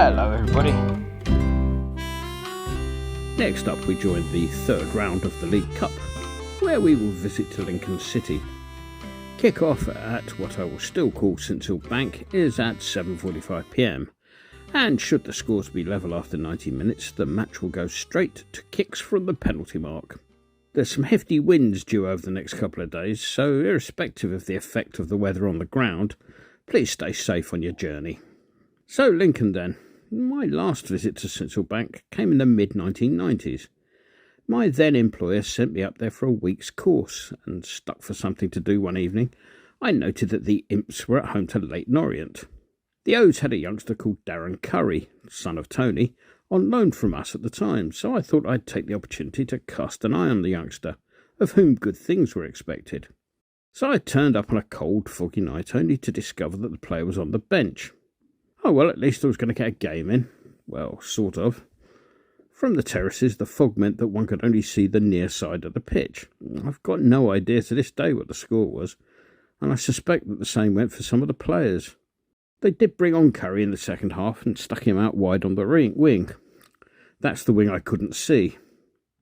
Hello everybody. Next up we join the third round of the League Cup, where we will visit to Lincoln City. Kick-off at what I will still call Sincil Bank is at 7:45pm, and should the scores be level after 90 minutes, the match will go straight to kicks from the penalty mark. There's some hefty winds due over the next couple of days, so irrespective of the effect of the weather on the ground, please stay safe on your journey. So Lincoln then. My last visit to Sincil Bank came in the mid-1990s. My then employer sent me up there for a week's course, and stuck for something to do one evening, I noted that the Imps were at home to Leyton Orient. The O's had a youngster called Darren Curry, son of Tony, on loan from us at the time, so I thought I'd take the opportunity to cast an eye on the youngster, of whom good things were expected. So I turned up on a cold, foggy night only to discover that the player was on the bench. Oh well, at least I was going to get a game in. Well, sort of. From the terraces, the fog meant that one could only see the near side of the pitch. I've got no idea to this day what the score was, and I suspect that the same went for some of the players. They did bring on Curry in the second half and stuck him out wide on the wing. That's the wing I couldn't see.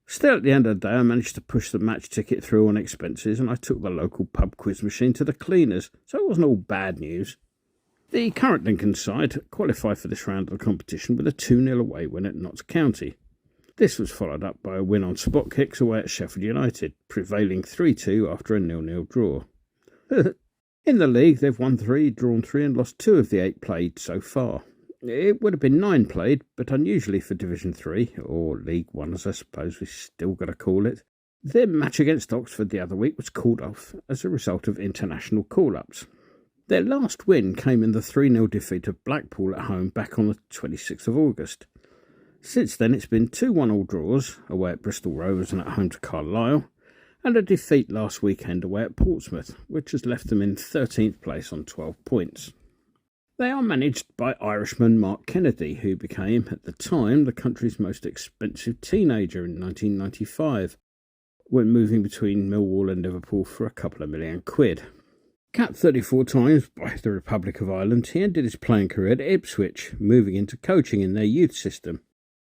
Still, at the end of the day, I managed to push the match ticket through on expenses, and I took the local pub quiz machine to the cleaners, so it wasn't all bad news. The current Lincoln side qualified for this round of the competition with a 2-0 away win at Notts County. This was followed up by a win on spot kicks away at Sheffield United, prevailing 3-2 after a 0-0 draw. In the league, they've won 3, drawn 3 and lost 2 of the 8 played so far. It would have been 9 played, but unusually for Division 3, or League 1 as I suppose we've still got to call it, their match against Oxford the other week was called off as a result of international call-ups. Their last win came in the 3-0 defeat of Blackpool at home back on the 26th of August. Since then it's been 2-1 all draws, away at Bristol Rovers and at home to Carlisle, and a defeat last weekend away at Portsmouth, which has left them in 13th place on 12 points. They are managed by Irishman Mark Kennedy, who became, at the time, the country's most expensive teenager in 1995, when moving between Millwall and Liverpool for a couple of £1 million. Capped 34 times by the Republic of Ireland, he ended his playing career at Ipswich, moving into coaching in their youth system.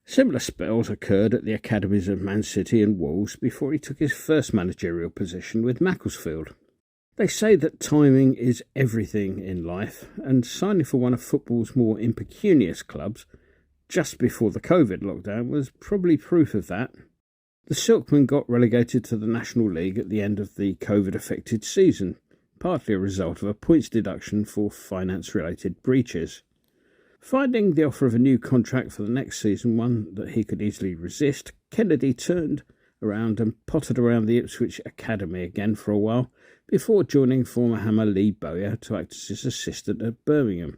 Similar spells occurred at the academies of Man City and Wolves before he took his first managerial position with Macclesfield. They say that timing is everything in life, and signing for one of football's more impecunious clubs just before the COVID lockdown was probably proof of that. The Silkmen got relegated to the National League at the end of the COVID-affected season, partly a result of a points deduction for finance-related breaches. Finding the offer of a new contract for the next season one that he could easily resist, Kennedy turned around and pottered around the Ipswich Academy again for a while, before joining former Hammer Lee Bowyer to act as his assistant at Birmingham.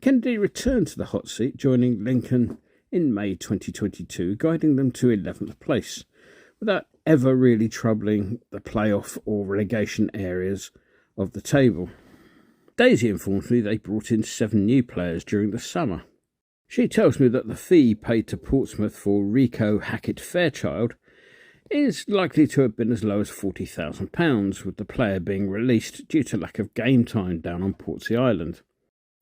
Kennedy returned to the hot seat, joining Lincoln in May 2022, guiding them to 11th place, without ever really troubling the playoff or relegation areas of the table. Daisy informs me they brought in 7 new players during the summer. She tells me that the fee paid to Portsmouth for Rico Hackett-Fairchild is likely to have been as low as £40,000, with the player being released due to lack of game time down on Portsea Island.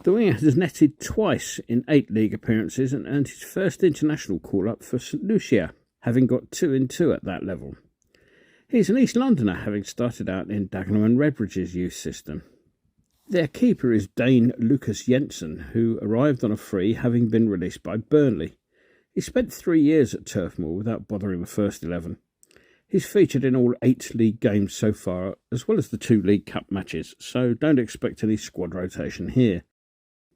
The winger has netted twice in 8 league appearances and earned his first international call-up for St Lucia, having got 2 in 2 at that level. He's an East Londoner, having started out in Dagenham and Redbridge's youth system. Their keeper is Dane Lucas Jensen, who arrived on a free, having been released by Burnley. He spent 3 years at Turf Moor without bothering the first 11. He's featured in all 8 league games so far, as well as the 2 League Cup matches, so don't expect any squad rotation here.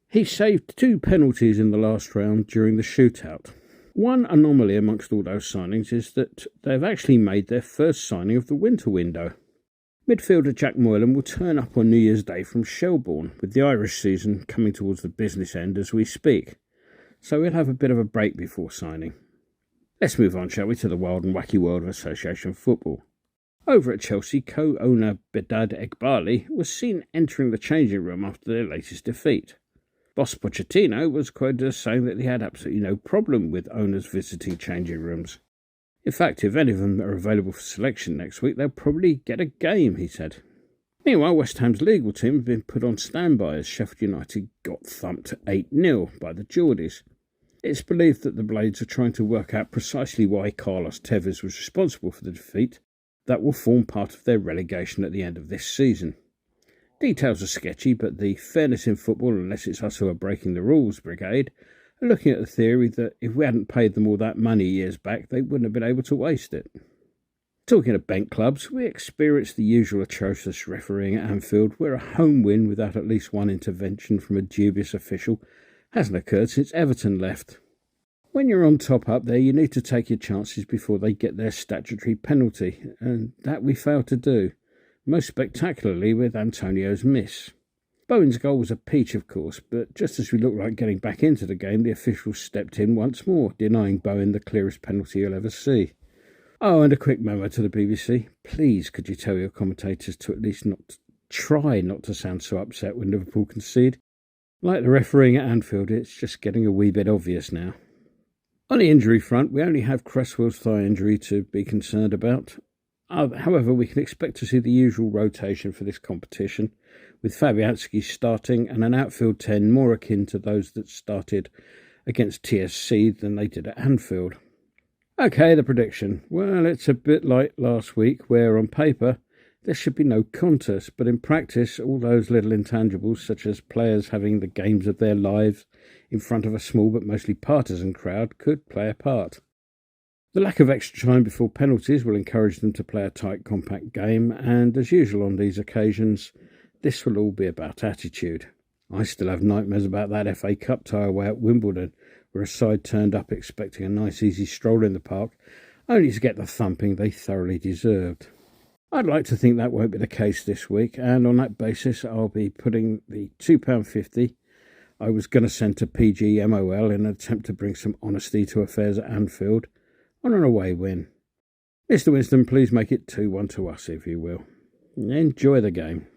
He saved 2 penalties in the last round during the shootout. One anomaly amongst all those signings is that they've actually made their first signing of the winter window. Midfielder Jack Moylan will turn up on New Year's Day from Shelbourne, with the Irish season coming towards the business end as we speak, so he'll have a bit of a break before signing. Let's move on, shall we, to the wild and wacky world of association football. Over at Chelsea, co-owner Bedad Egbali was seen entering the changing room after their latest defeat. Boss Pochettino was quoted as saying that he had absolutely no problem with owners visiting changing rooms. In fact, if any of them are available for selection next week, they'll probably get a game, he said. Meanwhile, West Ham's legal team have been put on standby as Sheffield United got thumped 8-0 by the Geordies. It's believed that the Blades are trying to work out precisely why Carlos Tevez was responsible for the defeat that will form part of their relegation at the end of this season. Details are sketchy, but the Fairness in Football, unless it's us who are breaking the rules brigade, are looking at the theory that if we hadn't paid them all that money years back, they wouldn't have been able to waste it. Talking of bent clubs, we experienced the usual atrocious refereeing at Anfield, where a home win without at least one intervention from a dubious official hasn't occurred since Everton left. When you're on top up there, you need to take your chances before they get their statutory penalty, and that we failed to do, most spectacularly with Antonio's miss. Bowen's goal was a peach, of course, but just as we looked like getting back into the game, the officials stepped in once more, denying Bowen the clearest penalty you'll ever see. Oh, and a quick memo to the BBC. Please, could you tell your commentators to at least try not to sound so upset when Liverpool concede? Like the refereeing at Anfield, it's just getting a wee bit obvious now. On the injury front, we only have Cresswell's thigh injury to be concerned about. However, we can expect to see the usual rotation for this competition, with Fabianski starting and an outfield 10 more akin to those that started against TSC than they did at Anfield. Okay, the prediction. Well, it's a bit like last week, where on paper there should be no contest, but in practice all those little intangibles, such as players having the games of their lives in front of a small but mostly partisan crowd, could play a part. The lack of extra time before penalties will encourage them to play a tight, compact game, and as usual on these occasions, this will all be about attitude. I still have nightmares about that FA Cup tie away at Wimbledon, where a side turned up expecting a nice easy stroll in the park, only to get the thumping they thoroughly deserved. I'd like to think that won't be the case this week, and on that basis I'll be putting the £2.50 I was going to send to PGMOL in an attempt to bring some honesty to affairs at Anfield on an away win. Mr. Winston, please make it 2-1 to us, if you will. Enjoy the game.